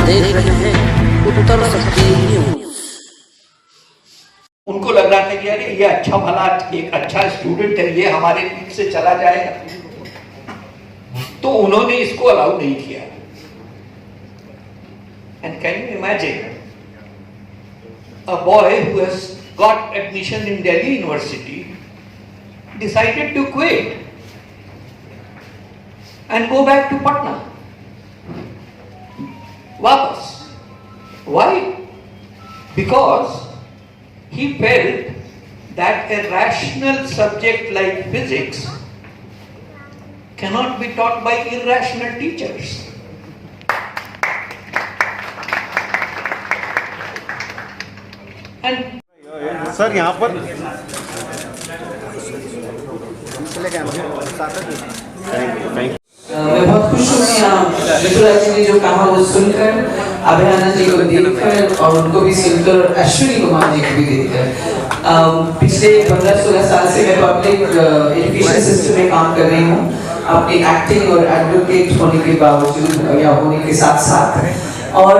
देख रहे हैं उत्तर शक्ति न्यूज। उनको लग रहा था कि अरे ये अच्छा भला एक अच्छा स्टूडेंट है, ये हमारे बीच से चला जाएगा, तो उन्होंने इसको अलाउ नहीं किया। And can you imagine a boy who has got admission in Delhi University decided to quit and go back to Patna. Wapas. Why? Because he felt that a rational subject like physics cannot be taught by irrational teachers. And sir यहाँ पर मैं बहुत खुश हूँ कि विपुला जी ने जो कहा वो सुनकर, अभयाना जी को देखकर और उनको भी सुनकर, अश्विनी कुमार जी को भी देखकर। पिछले 15-16 साल से मैं पब्लिक एजुकेशन सिस्टम में काम कर रही हूँ, अपनी एक्टिंग और एडवोकेट होने के बावजूद या होने के साथ साथ। और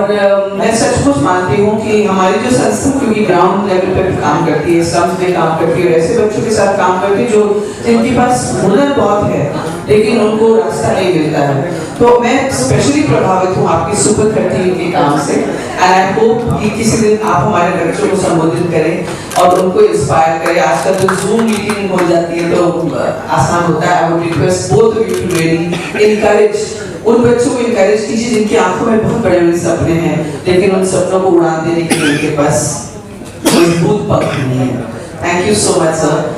मैं सचमुच मानती हूँ कि हमारी जो संस्था क्योंकि ग्राउंड लेवल पर काम करती है, स्लम्स में काम करती है, ऐसे बच्चों के साथ काम करती है जो जिनके पास हुनर बहुत है लेकिन उनको रास्ता नहीं मिलता है। तो मैं स्पेशली प्रभावित हूँ आपकी सुपर 13 के काम से। एंड आई होप कि किसी दिन आप हमारे बच्चों को संबोधित करें और उनको इंस्पायर करें। आजकल तो जूम मीटिंग हो जाती है तो आसान होता है। I would request both of you to really encourage, उन बच्चों को इनकरेज कीजिए जिनकी आंखों में बहुत बड़े बड़े सपने हैं लेकिन उन सपनों को उड़ान देने के लिए उनके पास मजबूत पक्ष नहीं है। Thank you so much sir.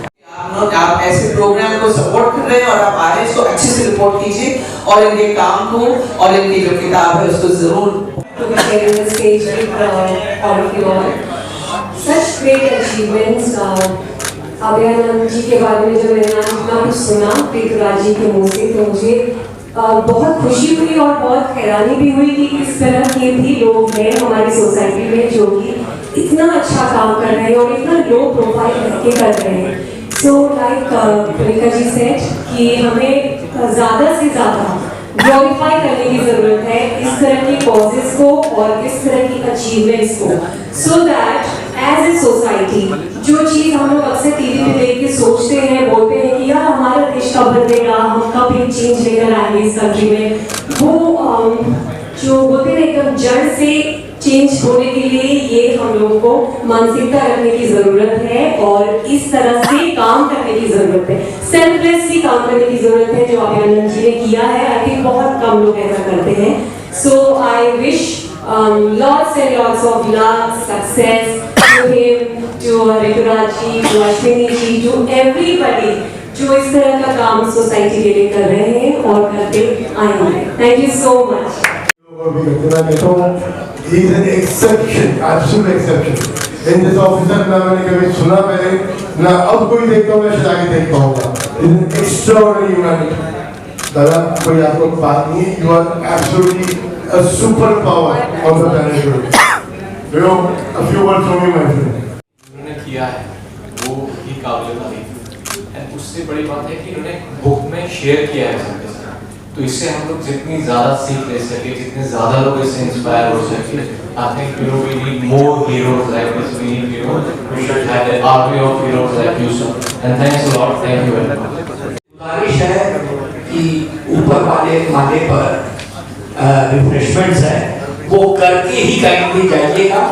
आप ऐसे प्रोग्राम को सपोर्ट कर रहे हैं और आप आ रहे हैं, इसको अच्छे से रिपोर्ट कीजिए और इनके काम को और इनकी जो किताब है उसको जरूर। Such great achievements. अभयानंद जी के बारे में जब मैंने इतना कुछ सुना पृथ्वीराज जी के मुँह से तो मुझे बहुत खुशी हुई और बहुत हैरानी भी हुई कि इस तरह के भी लोग हैं हमारी सोसाइटी में जो कि इतना अच्छा काम कर रहे हैं और इतना लो प्रोफाइल करके कर रहे हैं। So like Priyanka ji said कि हमें ज़्यादा से ज़्यादा ग्लोरीफाई करने की ज़रूरत है इस तरह की कॉजेज़ को और इस तरह की अचीवमेंट्स को, so that as a society जो चीज़ हम लोग अक्सर टीवी पे देख के सोचते हैं, बोलते हैं कि यार हमारा देश कब बदलेगा, हम कब एक चेंज लेकर आएंगे इस कंट्री में, वो जो बोलते हैं एकदम जड़ से चेंज होने के लिए ये हम लोगों को मानसिकता रखने की ज़रूरत है और इस तरह से काम करने की ज़रूरत है, सेल्फलेसली काम करने की ज़रूरत है जो अभयानंद जी ने किया है। आई थिंक बहुत कम लोग ऐसा करते हैं। So I wish lots and lots of luck, success to him, to Rituraj ji, to Ashwini ji, to everybody जो इस तरह का काम सोसाइटी के लिए कर रहे हैं और करते आएंगे। Thank you so much. He is an exception, absolute exception. In this officer ना मैंने कभी सुना पहले ना अब कोई देखता हूँ, मैं शायद आगे देख पाऊँगा। He is an extraordinary humanity. दादा कोई आपको बात नहीं है, you are absolutely a superpower of the planet today. You know, a few words from you, my friend. उन्होंने किया है वो ही काबिल तारीफ है। उससे बड़ी बात है कि उन्होंने बुक में शेयर किया है सबके साथ, तो इससे हम लोग जितनी ज़्यादा सीख ले सके, जितने ज़्यादा लोग इससे इंस्पायर हो सके। I think you know we need more heroes like this. We need, you know, we should have an army of heroes like you, sir. And thanks a lot. Thank you very much. गुजारिश है कि ऊपर वाले माले पर refreshments है वो करके ही कहीं जाइएगा,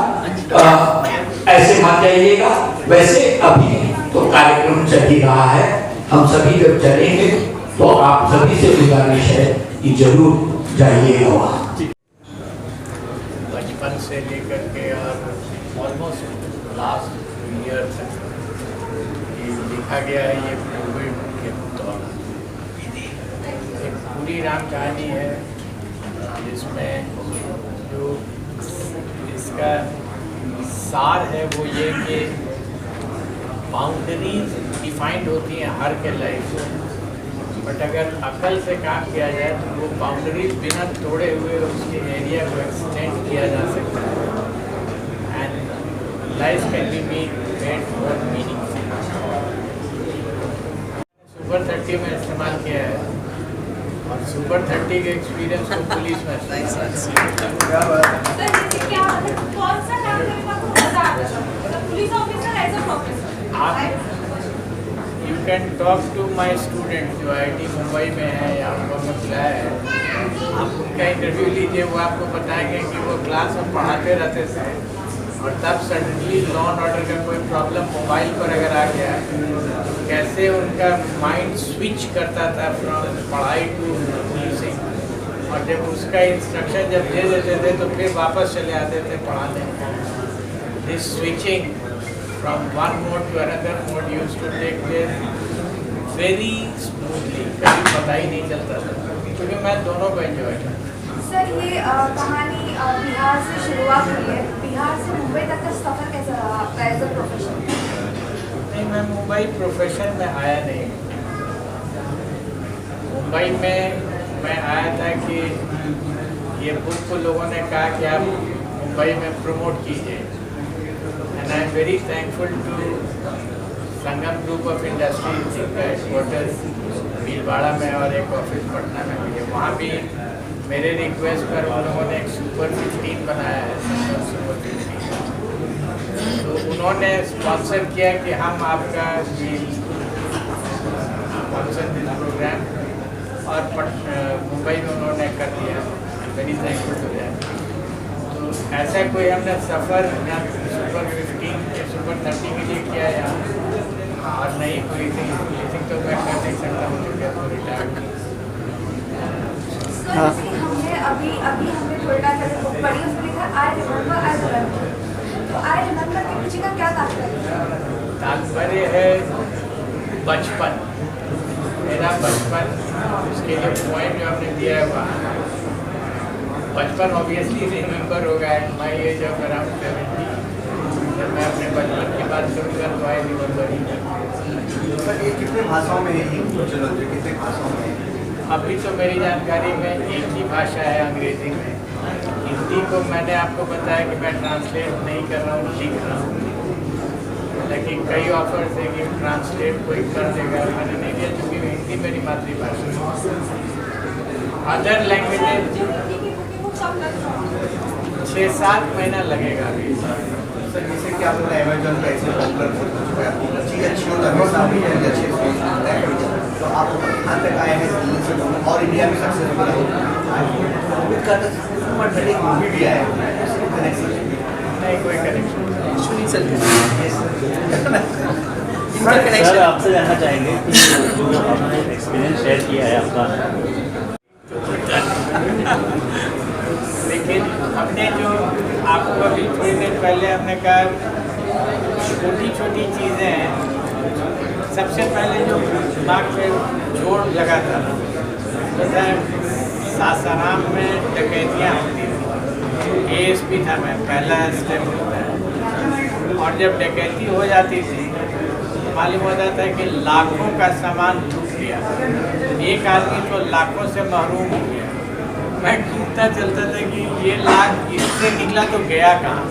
ऐसे मत जाइएगा। वैसे अभी तो कार्यक्रम चल ही रहा है, हम सभी जब चलेंगे तो आप सभी से गुजारिश है कि जरूर जाइएगा वहाँ। बचपन से लेकर के और ऑलमोस्ट लास्ट ईयर तक लिखा गया है ये कोविड के दौरान। एक पूरी राम कहानी है जिसमें जो इसका सार है वो ये कि बाउंड्रीज डिफाइंड होती हैं हर के लाइफ में, बट अगर अकल से काम किया जाए तो वो बाउंड्रीज बिना तोड़े हुए उसके एरिया को एक्सटेंड किया जा सकता है and life can be made more meaningful. Super 30 में इस्तेमाल किया है और सुपर 30 के एक्सपीरियंस को पुलिस में सर जैसे क्या कौन सा काम करने में आपको मजा आता है मतलब police officer as a professor you can talk to my student जो आईटी मुंबई में है या मोहम्मद है, आप उनका इंटरव्यू लीजिए, वो आपको बताएंगे कि वो क्लास में पढ़ाते रहते थे और तब सडनली लॉ एंड ऑर्डर का कोई प्रॉब्लम मोबाइल पर अगर आ गया तो कैसे उनका माइंड स्विच करता था फ्रॉम पढ़ाई टू पुलिसिंग, और जब उसका इंस्ट्रक्शन जब दे देते थे तो फिर वापस चले आते थे पढ़ाने। This switching from one mode to another mode used to take place very smoothly, कभी पता ही नहीं चलता था क्योंकि मैं दोनों को एंजॉय करता। सर ये कहानी बिहार से शुरुआत हुई है, बिहार से मुंबई तक का सफर कैसा रहा आपका एज अ प्रोफेशन? नहीं, मैं मुंबई प्रोफेशन में आया नहीं। मुंबई में मैं आया था कि ये बुक को लोगों ने कहा कि आप मुंबई में प्रमोट कीजिए, and I am very thankful to Sangam group of industries जिनका हेडक्वार्टर्स भीलवाड़ा में और एक ऑफिस पटना में भी है। वहाँ भी मेरे रिक्वेस्ट पर उन लोगों ने एक सुपर 15 बनाया है, सुपर 15। तो उन्होंने स्पॉन्सर किया कि हम आपका स्पॉन्सर दिस प्रोग्राम, और मुंबई में उन्होंने कर दिया। Very thankful to that. तो ऐसा कोई हमने सफ़र ना सुपर 15 या सुपर 30 के लिए किया या और नहीं कोई थी तो मैं कर नहीं सकता हूँ क्योंकि रिटायर्ड। हमने अभी हमने थोड़ा सा बुक पढ़ी, उसमें लिखा आई रिमेंबर, तो आई रिमेंबर के पीछे का क्या तात्पर्य? तात्पर्य है बचपन, मेरा बचपन, उसके लिए पॉइंट जो आपने दिया है वहाँ बचपन ऑब्वियसली रिमेंबर होगा। माई एज ऑफ अराउंड 70, जब मैं अपने बचपन की बात करूँगा तो आई रिमेंबर ही। सर ये कितने भाषाओं में है, कितने भाषाओं में? अभी तो मेरी जानकारी में एक ही भाषा है, अंग्रेजी में। हिंदी को मैंने आपको बताया कि मैं ट्रांसलेट नहीं कर रहा हूँ, लिख रहा हूँ, लेकिन कई ऑफर्स है कि ट्रांसलेट कोई कर देगा, मैंने नहीं दिया क्योंकि हिंदी मेरी मातृभाषा है। अदर लैंग्वेजेज 6-7 महीना लगेगा अभी। सर जैसे कि आप लोग अमेजोन का ऐसे पॉपुलर चीज़ अच्छी हो तो हमेशा भी अच्छे तो आप यहाँ तक आए हैं और इंडिया में सक्सेसफुल मूवी भी आया नहीं कोई कनेक्शन सर आपसे जानना चाहेंगे कि जो आपने एक्सपीरियंस शेयर किया है आपका, लेकिन हमने जो आपको अभी थोड़ी देर पहले हमने कहा छोटी छोटी चीज़ें हैं। सबसे पहले जो दिमाग पे जोर लगा था जैसे सासाराम में डकैतियाँ होती थी, ASP था मैं, पहला स्टेप होता है, और जब डकैती हो जाती थी मालूम होता था कि लाखों का सामान लूट लिया, एक आदमी तो लाखों से महरूम हो गया। मैं ढूंढता चलता था कि ये लाख इससे निकला तो गया कहाँ।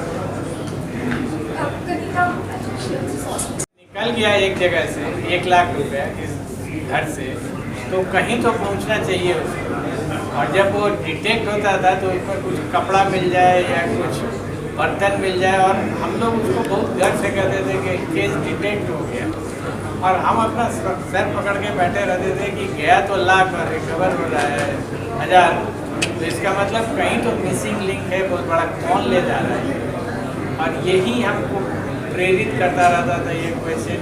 निकल गया एक जगह से 1 लाख रुपया इस घर से, तो कहीं तो पहुंचना चाहिए उसे, और जब वो डिटेक्ट होता था तो उसमें कुछ कपड़ा मिल जाए या कुछ बर्तन मिल जाए, और हम लोग उसको बहुत गर्व से कहते थे कि केस डिटेक्ट हो गया, और हम अपना सर पकड़ के बैठे रहते थे कि गया तो लाख और रिकवर हो रहा है 1000, तो इसका मतलब कहीं तो मिसिंग लिंक है, बहुत बड़ा कौन ले जा रहा है। और यही हमको प्रेरित करता रहता था ये क्वेश्चन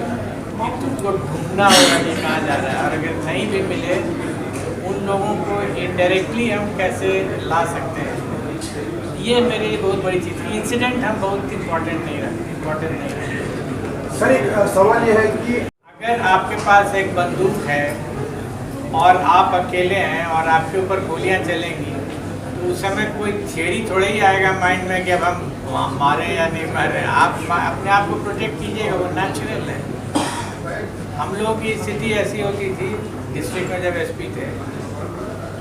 कि तुमको ढूंढना होगा कि कहाँ जा रहा है, और अगर नहीं भी मिले तो उन लोगों को इनडायरेक्टली हम कैसे ला सकते हैं। ये मेरे लिए बहुत बड़ी चीज़ है। इंसिडेंट हम बहुत इम्पोर्टेंट नहीं रखते। सर एक सवाल ये है कि अगर आपके पास एक बंदूक है और आप अकेले हैं और आपके ऊपर गोलियां चलेंगी, तो उस समय कोई थियरी थोड़ा ही आएगा माइंड में कि अब हम मारे या नहीं मारे। आप अपने आप को प्रोटेक्ट कीजिएगा, वो नेचुरल है। हम लोगों की स्थिति ऐसी होती थी डिस्ट्रिक्ट में जब SP थे,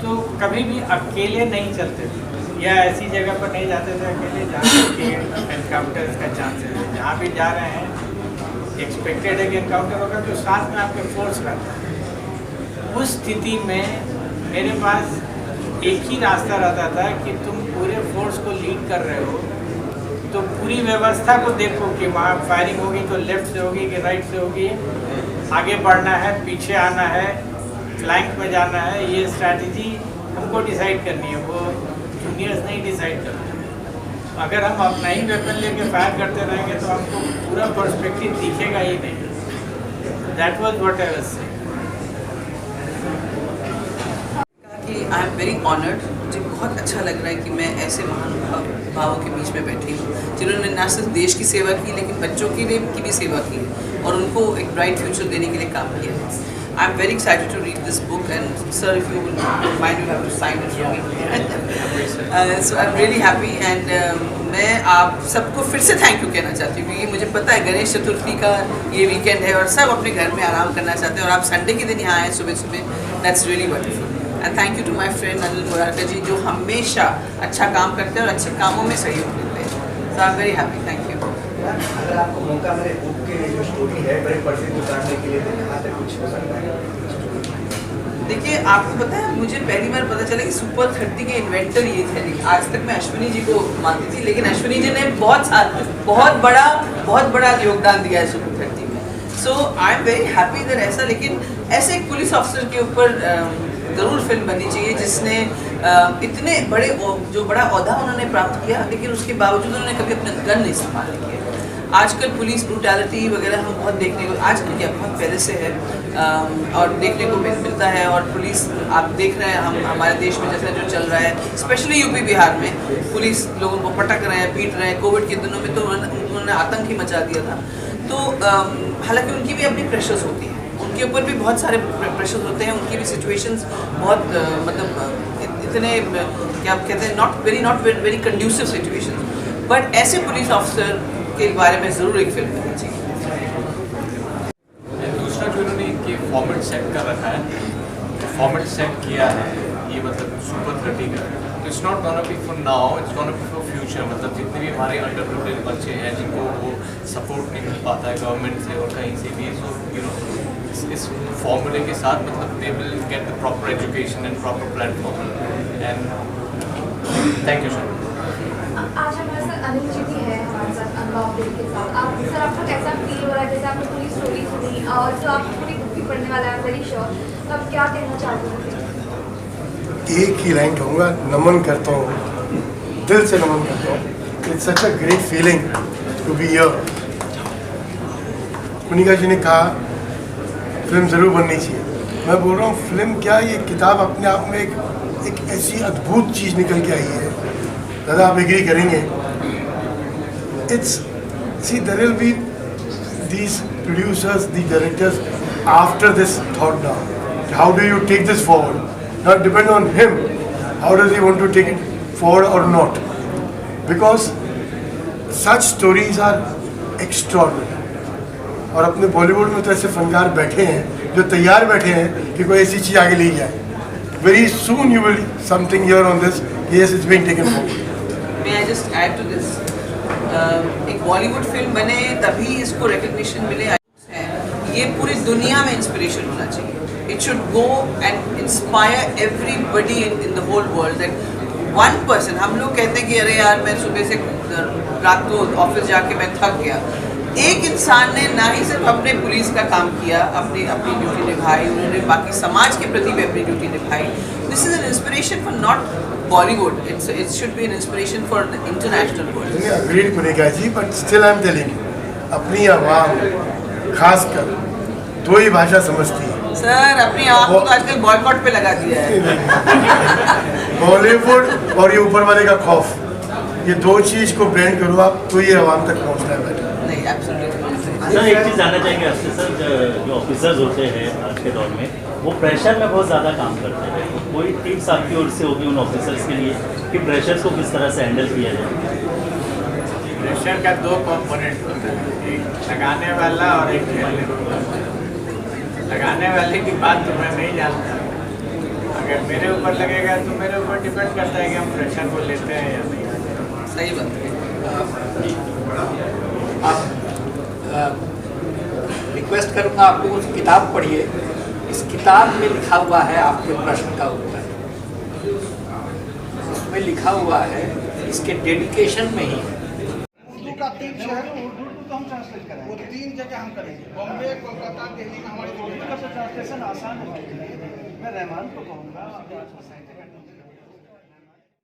तो कभी भी अकेले नहीं चलते थे या ऐसी जगह पर नहीं जाते थे अकेले जहाँ कि एनकाउंटर्स का चांसेस है। जहाँ भी जा रहे हैं एक्सपेक्टेड है कि एनकाउंटर होगा, तो साथ में आपके फोर्स रहता है। उस स्थिति में मेरे पास एक ही रास्ता रहता था कि तुम पूरे फोर्स को लीड कर रहे हो तो पूरी व्यवस्था को देखो कि वहाँ फायरिंग होगी तो लेफ्ट से होगी कि राइट से होगी, आगे बढ़ना है, पीछे आना है, फ्लैंक में जाना है, ये स्ट्रैटेजी हमको डिसाइड करनी है, वो जूनियर्स नहीं डिसाइड करते। अगर हम अपना ही वेपन लेके फायर करते रहेंगे तो हमको पूरा पर्सपेक्टिव दिखेगा ही नहीं। That was what I was saying. कि आई एम वेरी ऑनर्ड, मुझे बहुत अच्छा लग रहा है कि मैं ऐसे महानुभावों के बीच में बैठी हूँ जिन्होंने न सिर्फ देश की सेवा की लेकिन बच्चों के लिए की भी सेवा की और उनको एक ब्राइट फ्यूचर देने के लिए काम किया। I am very excited to read this book and sir if you will mind you have to sign it for me. So I am really happy and मैं आप सबको फिर से थैंक यू कहना चाहती हूँ क्योंकि मुझे पता है गणेश चतुर्थी का ये वीकेंड है और सब अपने घर में आराम करना चाहते हैं और आप संडे के दिन यहाँ आए सुबह सुबह, that's really wonderful. And thank you to my friend Anil Murarka ji जो हमेशा अच्छा काम करते हैं और अच्छे कामों में सहयोग देते हैं। So I am very happy, thank you. अगर आपको मौका मिले बुक के जो स्टोरी है बड़े पर्दे को उतारने के लिए तो कहाँ तक कुछ हो सकता है? देखिए आपको पता है मुझे पहली बार पता चला कि सुपर 30 के इन्वेंटर ये थे। आज तक मैं अश्विनी जी को मानती थी लेकिन अश्विनी जी ने बहुत बड़ा योगदान दिया है सुपर 30 में। So I am very happy that ऐसा, लेकिन ऐसे एक पुलिस ऑफिसर के ऊपर ज़रूर फिल्म बननी चाहिए जिसने इतने बड़ा ओहदा उन्होंने प्राप्त किया लेकिन उसके बावजूद उन्होंने कभी अपना गन नहीं संभाल किया। आजकल पुलिस ब्रूटैलिटी वगैरह हम बहुत देखने को, आजकल क्या बहुत पहले से है और देखने को मिलता है। और पुलिस आप देख रहे हैं हम हमारे देश में जैसे जो चल रहा है स्पेशली यूपी बिहार में पुलिस लोगों को पटक रहे हैं, पीट रहे हैं। कोविड के दिनों में तो उन्होंने आतंक ही मचा दिया था। तो हालांकि उनकी भी अपनी प्रेशर्स होती हैं, उनके ऊपर भी बहुत सारे प्रेशर्स होते हैं, उनकी भी सिचुएशंस बहुत मतलब इतने क्या कहते हैं not very conducive situations, but ऐसे पुलिस ऑफिसर के बारे में ज़रूर एक फिल्म बननी चाहिए। दूसरा जो इन्होंने ये फॉर्मेट सेट कर रखा है, फॉर्मेट सेट किया है ये मतलब सुपर 30 का, तो it's not gonna be for now, it's gonna be for future. मतलब जितने भी हमारे अंडर प्रिविलेज्ड बच्चे हैं जिनको वो सपोर्ट नहीं मिल पाता है गवर्नमेंट से और कहीं से भी, सो यू नो इस फॉर्मूले के साथ मतलब they will get the proper education and proper platform. And thank you sir. आज हमारे साथ अनिल जी भी है हमारे साथ अनुभव के साथ। आप सर आपको कैसा फील हो रहा है जैसे आपने पूरी स्टोरी सुनी और जो आप पूरी बुक भी पढ़ने वाला है वेरी श्योर, तो आप क्या कहना चाहते हैं? एक ही लाइन कहूँगा, नमन करता हूँ, दिल से नमन करता हूँ। It's such a great feeling to be here. Kunika ji ने कहा फिल्म ज़रूर बननी चाहिए। मैं बोल रहा हूँ फिल्म क्या, ये किताब अपने आप में एक ऐसी अद्भुत चीज़ निकल के आई है। दादा आप एग्री करेंगे, it's see there will be these producers, the directors after this thought now. How do you take this forward? Not depend on him. How does he want to take it forward or not? Because such stories are extraordinary. और अपने बॉलीवुड में तो ऐसे फनकार बैठे हैं जो तैयार बैठे हैं कि कोई ऐसी चीज़ आगे ले जाए। Very soon you will something here on this. Yes, it's being taken forward. May I just add to this? एक बॉलीवुड फिल्म बने तभी इसको रिकग्निशन मिले है, ये पूरी दुनिया में इंस्पिरेशन होना चाहिए। It should go and inspire everybody in the whole world. That one person, हम लोग कहते हैं कि अरे यार मैं सुबह से रात को ऑफिस जाके मैं थक गया। एक इंसान ने ना ही सिर्फ अपने पुलिस का काम किया, अपनी ड्यूटी निभाई, उन्होंने बाकी समाज के प्रति भी अपनी ड्यूटी निभाई। This is an inspiration for not Bollywood. It should be an inspiration for the international world. Agreed Kunika ji, but still I'm telling you, अपनी आवाम खासकर दो ही भाषा समझती है। सर अपनी आवाम को तो आजकल बॉयकॉट पे लगा दिया है। बॉलीवुड और ये ऊपर वाले का खौफ, ये दो चीज को ब्लेंड करो आप तो ये आवाम तक पहुंचना है बेटा। नहीं एब्सोल्युटली। सर एक चीज़ जानना चाहेंगे आपसे सर, जो ऑफिसर्स होते हैं आज के दौर में वो प्रेशर में बहुत ज़्यादा काम करते हैं, कोई टिप्स आपकी ओर से होगी उन ऑफिसर्स के लिए कि प्रेशर्स को किस तरह से हैंडल किया जाए? प्रेशर का दो कंपोनेंट होता है, एक लगाने वाला और एक झेलने वाला। लगाने वाले की बात तो मैं नहीं जानता, अगर मेरे ऊपर लगेगा तो मेरे ऊपर डिपेंड करता है कि हम प्रेशर को लेते हैं या नहीं। सही बात आप रिक्वेस्ट करूँगा आपको उस किताब पढ़िए, इस किताब में लिखा हुआ है आपके प्रश्न का उत्तर। में लिखा हुआ है, इसके डेडिकेशन में ही उर्दू का 3 शहर उर्दू तो हम ट्रांसलेट करेंगे, वो 3 जगह हम करेंगे, बॉम्बे, कोलकाता, दिल्ली में हमारी उर्दू का ट्रांसलेशन आसान है। मैं रहमान को कहूँगा